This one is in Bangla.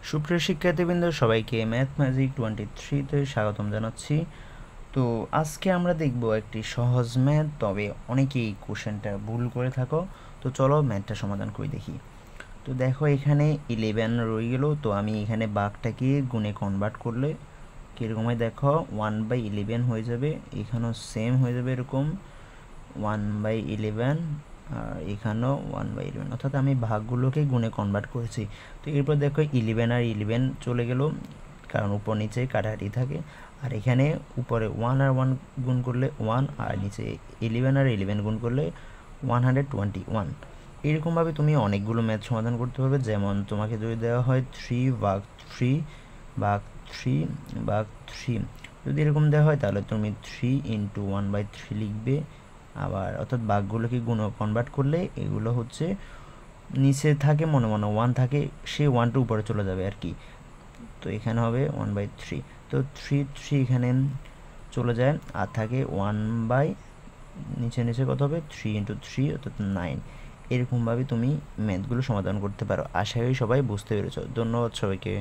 সুপ্রিয় শিক্ষার্থীবৃন্দ, সবাইকে ম্যাথ ম্যাজিক 23-তে স্বাগতম জানাচ্ছি। তো আজকে আমরা দেখব একটি সহজ ম্যাথ, তবে অনেকেই কোশ্চেনটা ভুল করে থাকো। তো চলো ম্যাথটা সমাধান করে দেখি। তো দেখো, এখানে 11 রয়ে গেল। তো আমি এখানে ভাগটাকে গুণে কনভার্ট করলে কীরকম হয় দেখো, 1/11 হয়ে যাবে। এখানেও সেম হয়ে যাবে এরকম 1/11, আর এখানেও 1/11, অর্থাৎ আমি ভাগগুলোকে গুণে কনভার্ট করেছি। তো এরপর দেখো 11 আর 11 চলে গেল, কারণ উপর নিচে কাটাকাটি থাকে। আর এখানে উপরে 1 আর 1 গুণ করলে 1, আর নিচে 11 আর 11 গুণ করলে 121। এরকমভাবে তুমি অনেকগুলো ম্যাথ সমাধান করতে পারবে। যেমন তোমাকে যদি দেওয়া হয় 3 ভাগ 3 ভাগ 3 ভাগ 3, যদি এরকম দেওয়া হয় তাহলে তুমি 3 × 1/3 লিখবে। আবার অর্থাৎ ভাগগুলোকে গুণ কনভার্ট করলে এগুলো হচ্ছে নিচে থাকে, মনে মনে 1 থাকে, সে 1টা উপরে চলে যাবে আর কি। তো এখানে হবে 1/3। তো 3 এখানে চলে যায়, আর থাকে 1 নিচে নিচে কত হবে, 3 × 3 অর্থাৎ 9। এরকমভাবে তুমি ম্যাথগুলো সমাধান করতে পারো। আশা করি সবাই বুঝতে পেরেছো। ধন্যবাদ সবাইকে।